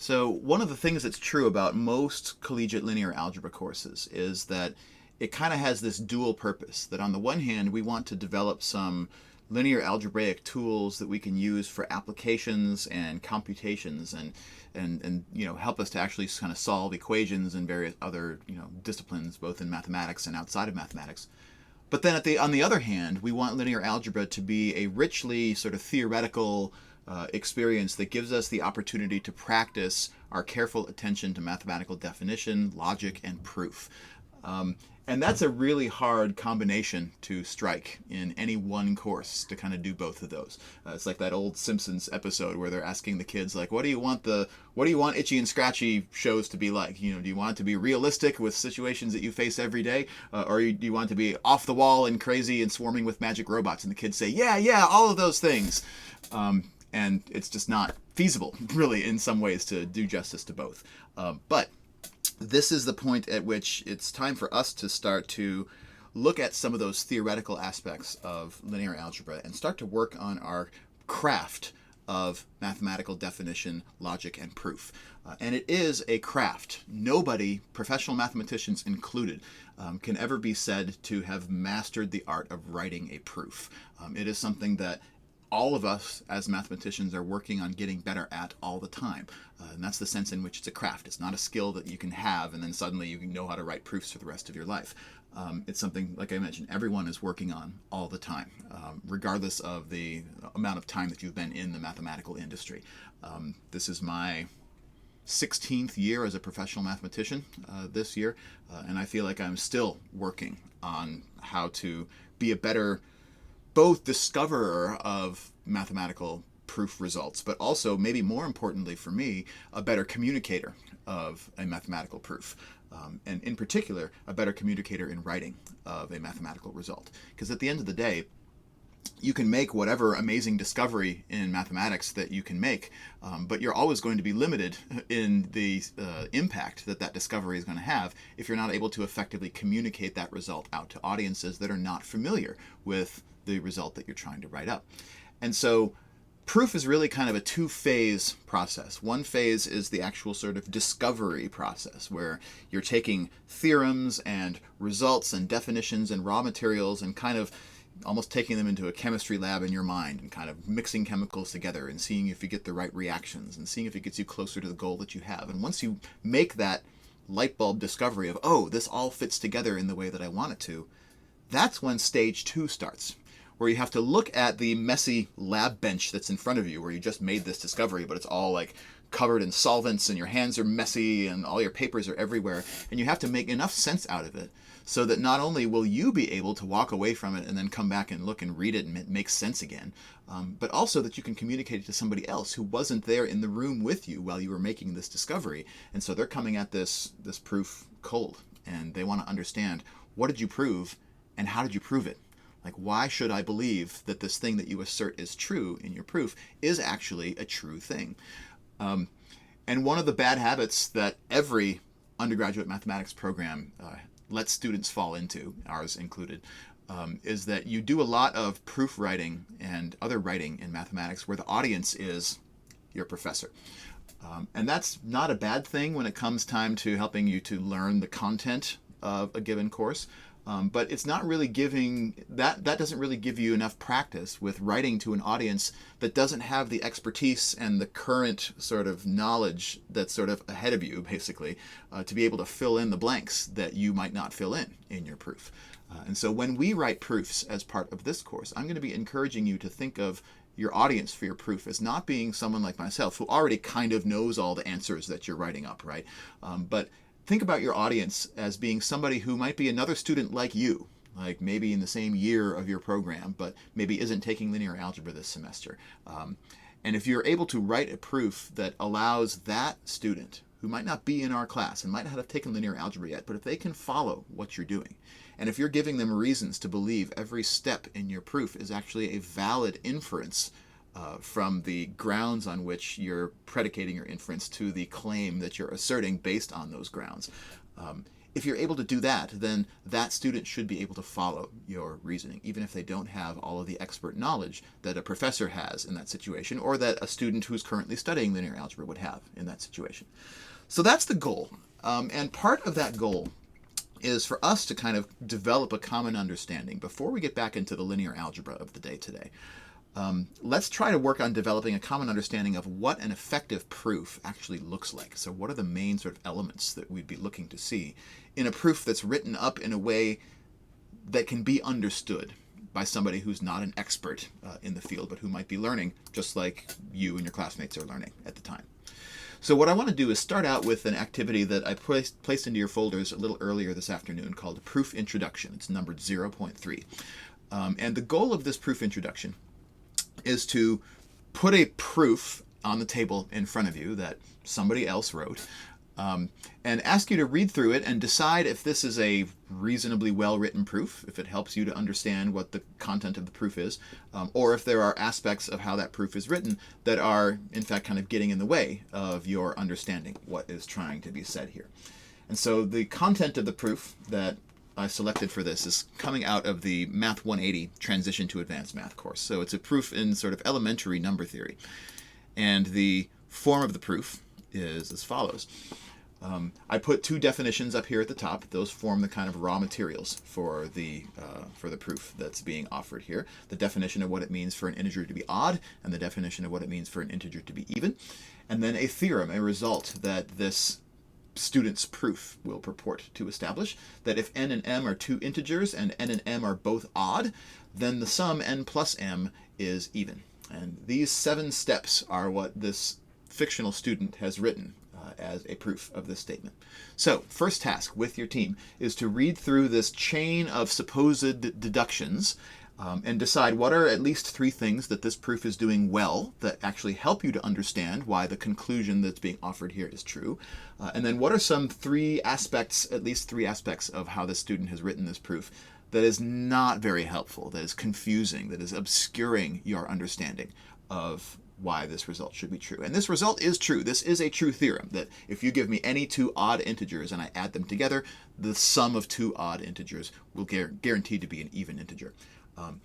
So one of the things that's true about most collegiate linear algebra courses is that it kind of has this dual purpose. That on the one hand, we want to develop some linear algebraic tools that we can use for applications and computations and help us to actually kind of solve equations and various other disciplines, both in mathematics and outside of mathematics. But then on the other hand, we want linear algebra to be a richly sort of theoretical experience that gives us the opportunity to practice our careful attention to mathematical definition, logic, and proof. And that's a really hard combination to strike in any one course, to kind of do both of those. It's like that old Simpsons episode where they're asking the kids, like, what do you want Itchy and Scratchy shows to be like? Do you want it to be realistic with situations that you face every day, or do you want it to be off the wall and crazy and swarming with magic robots? And the kids say, yeah, all of those things. And it's just not feasible, really, in some ways, to do justice to both. But this is the point at which it's time for us to start to look at some of those theoretical aspects of linear algebra and start to work on our craft of mathematical definition, logic, and proof. And it is a craft. Nobody, professional mathematicians included, can ever be said to have mastered the art of writing a proof. It is something that all of us as mathematicians are working on getting better at all the time. And that's the sense in which it's a craft. It's not a skill that you can have and then suddenly you can know how to write proofs for the rest of your life. It's something, like I mentioned, everyone is working on all the time, regardless of the amount of time that you've been in the mathematical industry. This is my 16th year as a professional mathematician this year, and I feel like I'm still working on how to be a better both discoverer of mathematical proof results, but also, maybe more importantly for me, a better communicator of a mathematical proof. And in particular, a better communicator in writing of a mathematical result. Because at the end of the day, you can make whatever amazing discovery in mathematics that you can make, but you're always going to be limited in the impact that discovery is going to have if you're not able to effectively communicate that result out to audiences that are not familiar with the result that you're trying to write up. And so proof is really kind of a two-phase process. One phase is the actual sort of discovery process, where you're taking theorems and results and definitions and raw materials and kind of almost taking them into a chemistry lab in your mind and kind of mixing chemicals together and seeing if you get the right reactions and seeing if it gets you closer to the goal that you have. And once you make that light bulb discovery of, oh, this all fits together in the way that I want it to, that's when stage 2 starts, where you have to look at the messy lab bench that's in front of you, where you just made this discovery, but it's all like covered in solvents and your hands are messy and all your papers are everywhere. And you have to make enough sense out of it so that not only will you be able to walk away from it and then come back and look and read it and it makes sense again, but also that you can communicate it to somebody else who wasn't there in the room with you while you were making this discovery. And so they're coming at this proof cold, and they want to understand, what did you prove and how did you prove it? Like, why should I believe that this thing that you assert is true in your proof is actually a true thing? And one of the bad habits that every undergraduate mathematics program lets students fall into, ours included, is that you do a lot of proof writing and other writing in mathematics where the audience is your professor. And that's not a bad thing when it comes time to helping you to learn the content of a given course. But it's not really that doesn't really give you enough practice with writing to an audience that doesn't have the expertise and the current sort of knowledge that's sort of ahead of you, basically, to be able to fill in the blanks that you might not fill in your proof. And so when we write proofs as part of this course, I'm going to be encouraging you to think of your audience for your proof as not being someone like myself who already kind of knows all the answers that you're writing up, right? But think about your audience as being somebody who might be another student like you, like maybe in the same year of your program, but maybe isn't taking linear algebra this semester. And if you're able to write a proof that allows that student, who might not be in our class and might not have taken linear algebra yet, but if they can follow what you're doing, and if you're giving them reasons to believe every step in your proof is actually a valid inference from the grounds on which you're predicating your inference to the claim that you're asserting based on those grounds, if you're able to do that, then that student should be able to follow your reasoning, even if they don't have all of the expert knowledge that a professor has in that situation, or that a student who's currently studying linear algebra would have in that situation. So that's the goal. And part of that goal is for us to kind of develop a common understanding before we get back into the linear algebra of the day today. Let's try to work on developing a common understanding of what an effective proof actually looks like. So what are the main sort of elements that we'd be looking to see in a proof that's written up in a way that can be understood by somebody who's not an expert in the field, but who might be learning just like you and your classmates are learning at the time. So what I want to do is start out with an activity that I placed into your folders a little earlier this afternoon called Proof Introduction. It's numbered 0.3. And the goal of this proof introduction is to put a proof on the table in front of you that somebody else wrote, and ask you to read through it and decide if this is a reasonably well-written proof, if it helps you to understand what the content of the proof is, or if there are aspects of how that proof is written that are, in fact, kind of getting in the way of your understanding what is trying to be said here. And so the content of the proof that I selected for this is coming out of the Math 180 Transition to Advanced Math course. So it's a proof in sort of elementary number theory. And the form of the proof is as follows. I put two definitions up here at the top. Those form the kind of raw materials for the proof that's being offered here. The definition of what it means for an integer to be odd, and the definition of what it means for an integer to be even. And then a theorem, a result that this student's proof will purport to establish, that if n and m are two integers and n and m are both odd, then the sum n plus m is even. And these 7 steps are what this fictional student has written as a proof of this statement. So, first task with your team is to read through this chain of supposed deductions and decide what are at least 3 things that this proof is doing well that actually help you to understand why the conclusion that's being offered here is true. And then what are some at least three aspects of how the student has written this proof that is not very helpful, that is confusing, that is obscuring your understanding of why this result should be true. And this result is true. This is a true theorem, that if you give me any 2 odd integers and I add them together, the sum of 2 odd integers will guaranteed to be an even integer.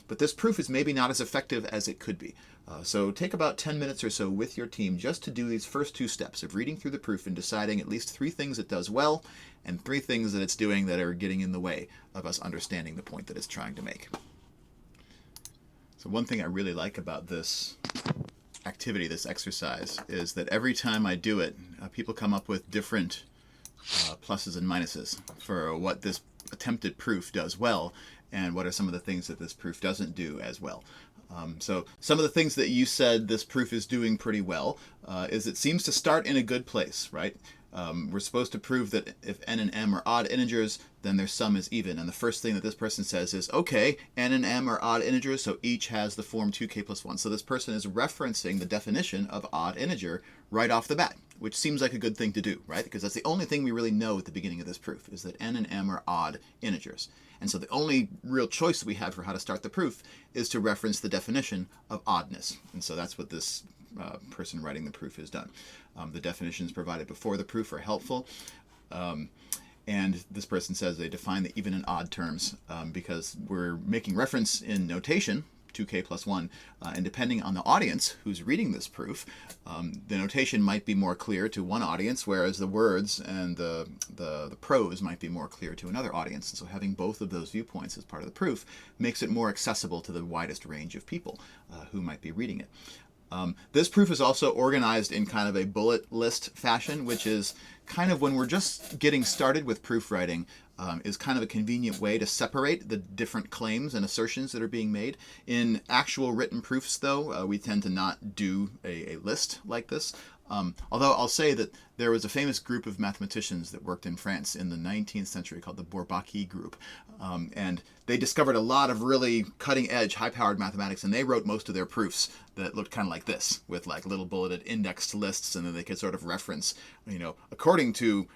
But this proof is maybe not as effective as it could be. So take about 10 minutes or so with your team just to do these first 2 steps of reading through the proof and deciding at least 3 things it does well and 3 things that it's doing that are getting in the way of us understanding the point that it's trying to make. So one thing I really like about this activity, this exercise, is that every time I do it, people come up with different pluses and minuses for what this attempted proof does well and what are some of the things that this proof doesn't do as well. So some of the things that you said this proof is doing pretty well is it seems to start in a good place, right? We're supposed to prove that if n and m are odd integers, then their sum is even. And the first thing that this person says is, okay, n and m are odd integers, so each has the form 2k plus 1. So this person is referencing the definition of odd integer right off the bat, which seems like a good thing to do, right? Because that's the only thing we really know at the beginning of this proof, is that n and m are odd integers. And so the only real choice that we have for how to start the proof is to reference the definition of oddness. And so that's what this person writing the proof has done. The definitions provided before the proof are helpful. And this person says they define the even and odd terms because we're making reference in notation, 2k plus 1, and depending on the audience who's reading this proof, the notation might be more clear to one audience, whereas the words and the prose might be more clear to another audience. And so having both of those viewpoints as part of the proof makes it more accessible to the widest range of people who might be reading it. This proof is also organized in kind of a bullet list fashion, which is kind of when we're just getting started with proof writing, is kind of a convenient way to separate the different claims and assertions that are being made. In actual written proofs, though, we tend to not do a list like this. Although I'll say that there was a famous group of mathematicians that worked in France in the 19th century called the Bourbaki group. And they discovered a lot of really cutting-edge, high-powered mathematics, and they wrote most of their proofs that looked kind of like this, with like little bulleted indexed lists, and then they could sort of reference, according to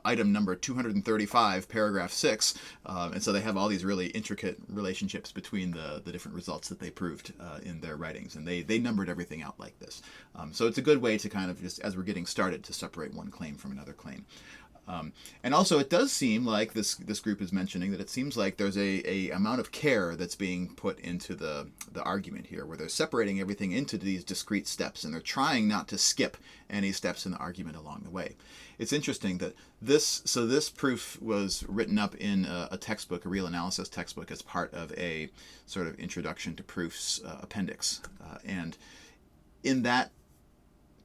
item number 235, paragraph 6. And so they have all these really intricate relationships between the different results that they proved in their writings. And they numbered everything out like this. So it's a good way to kind of just, as we're getting started, to separate one claim from another claim. And also, it does seem like this group is mentioning that it seems like there's a amount of care that's being put into the argument here, where they're separating everything into these discrete steps, and they're trying not to skip any steps in the argument along the way. It's interesting that this proof was written up in a textbook, a real analysis textbook, as part of a sort of introduction to proofs appendix, and in that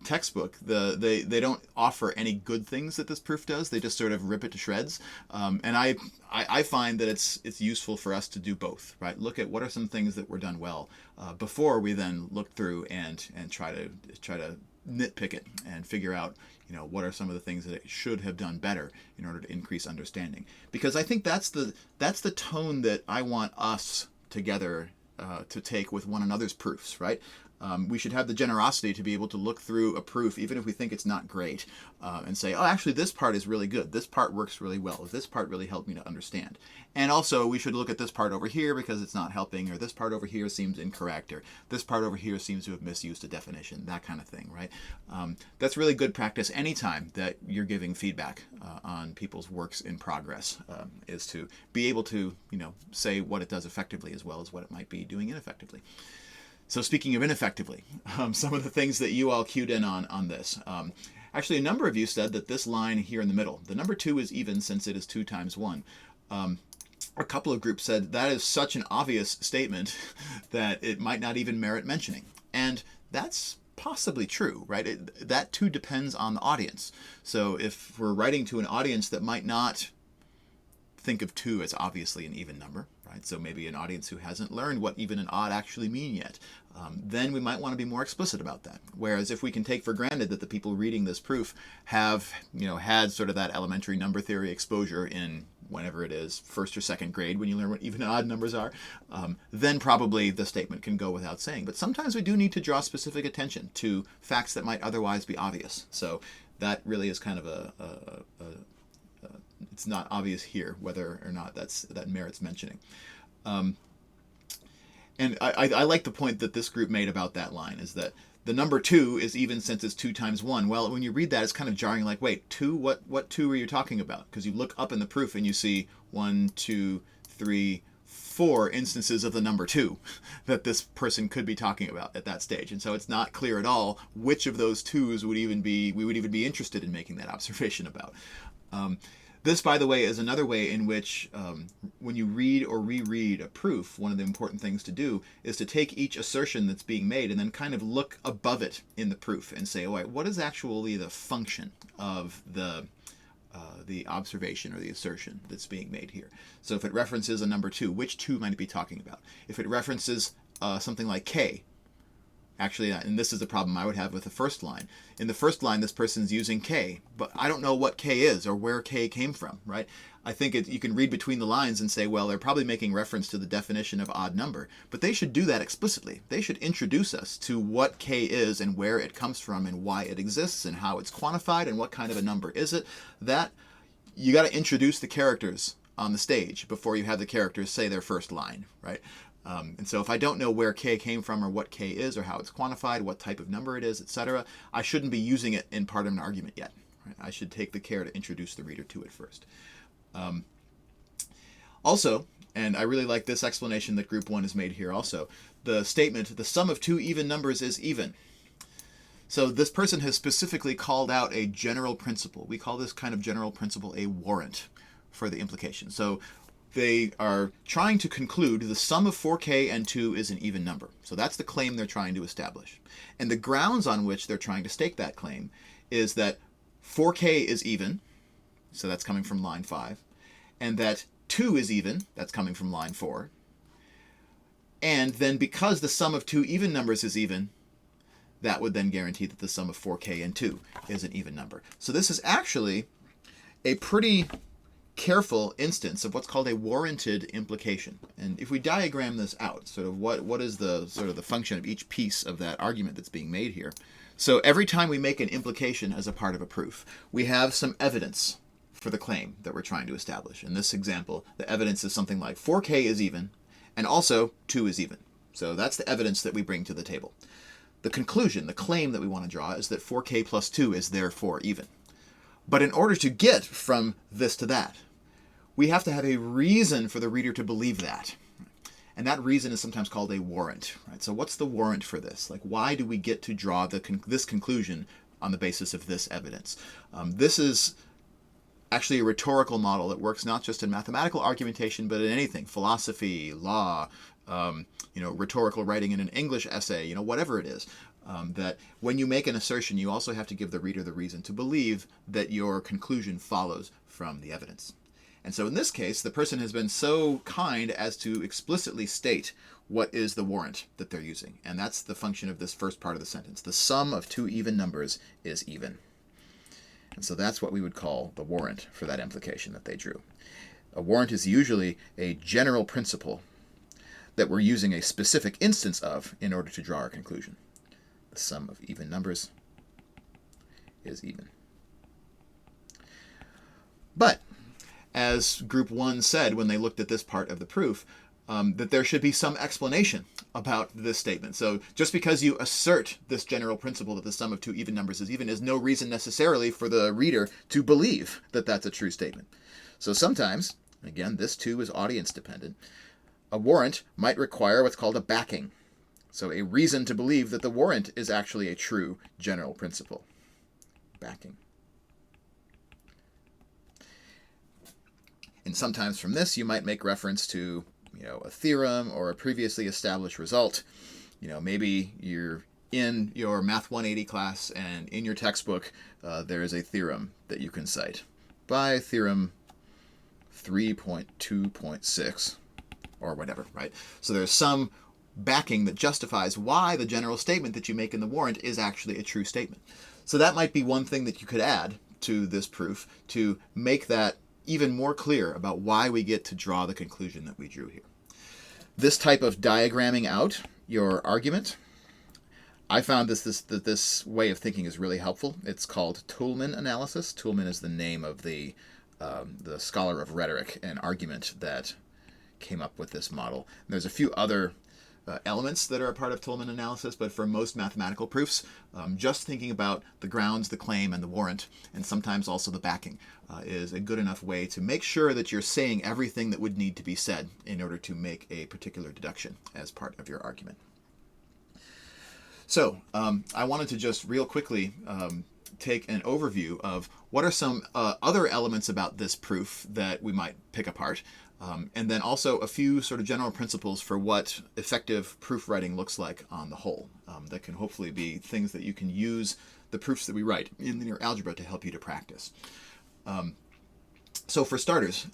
textbook, they don't offer any good things that this proof does. They just sort of rip it to shreds. And I find that it's useful for us to do both, right? Look at what are some things that were done well before we then look through and try to nitpick it and figure out, what are some of the things that it should have done better in order to increase understanding. Because I think that's the tone that I want us together to take with one another's proofs, right? We should have the generosity to be able to look through a proof, even if we think it's not great, and say, oh, actually, this part is really good. This part works really well. This part really helped me to understand. And also, we should look at this part over here because it's not helping, or this part over here seems incorrect, or this part over here seems to have misused a definition, that kind of thing, right? That's really good practice anytime that you're giving feedback on people's works in progress, is to be able to, say what it does effectively as well as what it might be doing ineffectively. So speaking of ineffectively, some of the things that you all cued in on this. Actually, a number of you said that this line here in the middle, the number 2 is even since it is 2 times 1. A couple of groups said that is such an obvious statement that it might not even merit mentioning. And that's possibly true, right? That too depends on the audience. So if we're writing to an audience that might not think of 2 as obviously an even number, right? So maybe an audience who hasn't learned what even and odd actually mean yet, then we might want to be more explicit about that. Whereas if we can take for granted that the people reading this proof have, had sort of that elementary number theory exposure in whenever it is, first or second grade, when you learn what even and odd numbers are, then probably the statement can go without saying. But sometimes we do need to draw specific attention to facts that might otherwise be obvious. So that really is kind of it's not obvious here whether or not that merits mentioning. And I like the point that this group made about that line, is that the number 2 is even since it's 2 times 1. Well, when you read that, it's kind of jarring, like, wait, 2? What 2 are you talking about? Because you look up in the proof and you see 1, 2, 3, 4 instances of the number 2 that this person could be talking about at that stage. And so it's not clear at all which of those 2s we would even be interested in making that observation about. This, by the way, is another way in which when you read or reread a proof, one of the important things to do is to take each assertion that's being made and then kind of look above it in the proof and say, all right, what is actually the function of the observation or the assertion that's being made here? So if it references a number 2, which 2 might it be talking about? If it references something like k, actually, and this is the problem I would have with the first line. In the first line, this person's using k, but I don't know what k is or where k came from, right? I think you can read between the lines and say, well, they're probably making reference to the definition of odd number, but they should do that explicitly. They should introduce us to what k is and where it comes from and why it exists and how it's quantified and what kind of a number is it. That, you got to introduce the characters on the stage before you have the characters say their first line, right? And so if I don't know where k came from or what k is or how it's quantified, what type of number it is, etc., I shouldn't be using it in part of an argument yet. Right? I should take the care to introduce the reader to it first. Also, and I really like this explanation that Group 1 has made here also, the statement, the sum of 2 even numbers is even. So this person has specifically called out a general principle. We call this kind of general principle a warrant for the implication. So they are trying to conclude the sum of 4k and 2 is an even number. So that's the claim they're trying to establish. And the grounds on which they're trying to stake that claim is that 4k is even, so that's coming from line 5, and that 2 is even, that's coming from line 4. And then because the sum of 2 even numbers is even, that would then guarantee that the sum of 4k and 2 is an even number. So this is actually a pretty careful instance of what's called a warranted implication. And if we diagram this out, sort of what is the sort of the function of each piece of that argument that's being made here. So every time we make an implication as a part of a proof, we have some evidence for the claim that we're trying to establish. In this example, the evidence is something like 4k is even, and also 2 is even. So that's the evidence that we bring to the table. The conclusion, the claim that we want to draw, is that 4k plus 2 is therefore even. But in order to get from this to that, we have to have a reason for the reader to believe that. And that reason is sometimes called a warrant. Right? So what's the warrant for this? Like, why do we get to draw this conclusion on the basis of this evidence? This is actually a rhetorical model that works not just in mathematical argumentation, but in anything: philosophy, law, rhetorical writing in an English essay, whatever it is. That when you make an assertion, you also have to give the reader the reason to believe that your conclusion follows from the evidence. And so in this case, the person has been so kind as to explicitly state what is the warrant that they're using. And that's the function of this first part of the sentence. The sum of two even numbers is even. And so that's what we would call the warrant for that implication that they drew. A warrant is usually a general principle that we're using a specific instance of in order to draw our conclusion. The sum of even numbers is even. But as Group 1 said when they looked at this part of the proof, that there should be some explanation about this statement. So just because you assert this general principle that the sum of two even numbers is even is no reason necessarily for the reader to believe that that's a true statement. So sometimes, again, this too is audience dependent, a warrant might require what's called a backing. So a reason to believe that the warrant is actually a true general principle. Backing. And sometimes from this, you might make reference to, a theorem or a previously established result. Maybe you're in your Math 180 class and in your textbook, there is a theorem that you can cite by theorem 3.2.6 or whatever, right? So there's some backing that justifies why the general statement that you make in the warrant is actually a true statement. So that might be one thing that you could add to this proof to make that even more clear about why we get to draw the conclusion that we drew here. This type of diagramming out your argument, I found this way of thinking is really helpful. It's called Toulmin analysis. Toulmin is the name of the scholar of rhetoric and argument that came up with this model. And there's a few other elements that are a part of Toulmin analysis, but for most mathematical proofs, just thinking about the grounds, the claim, and the warrant, and sometimes also the backing, is a good enough way to make sure that you're saying everything that would need to be said in order to make a particular deduction as part of your argument. So I wanted to just real quickly take an overview of what are some other elements about this proof that we might pick apart. And then also a few sort of general principles for what effective proof writing looks like on the whole. That can hopefully be things that you can use the proofs that we write in linear algebra to help you to practice. So for starters,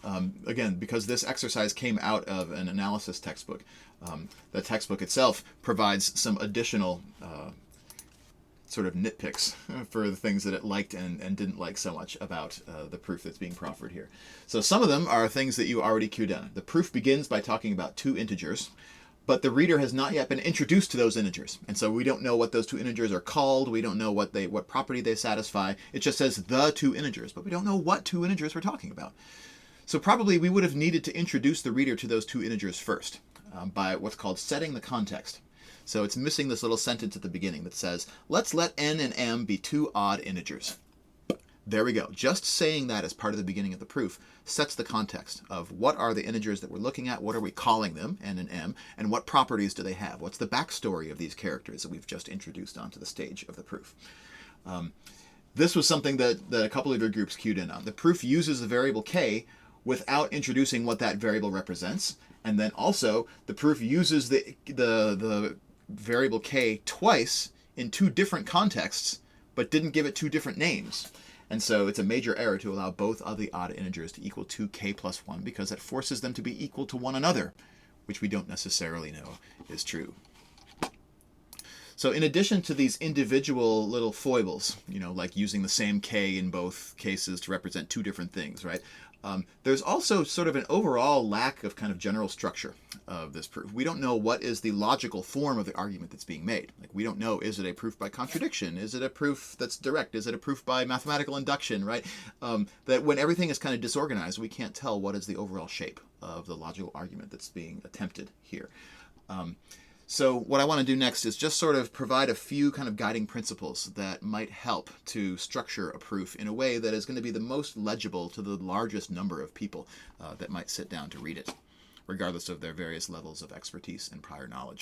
again, because this exercise came out of an analysis textbook, the textbook itself provides some additional sort of nitpicks for the things that it liked and didn't like so much about the proof that's being proffered here. So some of them are things that you already cued in. The proof begins by talking about two integers, but the reader has not yet been introduced to those integers. And so we don't know what those two integers are called. We don't know what property they satisfy. It just says the two integers, but we don't know what two integers we're talking about. So probably we would have needed to introduce the reader to those two integers first by what's called setting the context. So it's missing this little sentence at the beginning that says, let's let n and m be two odd integers. There we go. Just saying that as part of the beginning of the proof sets the context of what are the integers that we're looking at, what are we calling them, n and m, and what properties do they have? What's the backstory of these characters that we've just introduced onto the stage of the proof? This was something that a couple of your groups cued in on. The proof uses the variable k without introducing what that variable represents, and then also the proof uses the variable k twice in two different contexts, but didn't give it two different names. And so it's a major error to allow both of the odd integers to equal 2k plus 1 because that forces them to be equal to one another, which we don't necessarily know is true. So in addition to these individual little foibles, like using the same k in both cases to represent two different things, right? There's also sort of an overall lack of kind of general structure of this proof. We don't know what is the logical form of the argument that's being made. Like, we don't know, is it a proof by contradiction? Is it a proof that's direct? Is it a proof by mathematical induction, right? That when everything is kind of disorganized, we can't tell what is the overall shape of the logical argument that's being attempted here. So what I want to do next is just sort of provide a few kind of guiding principles that might help to structure a proof in a way that is going to be the most legible to the largest number of people that might sit down to read it, regardless of their various levels of expertise and prior knowledge.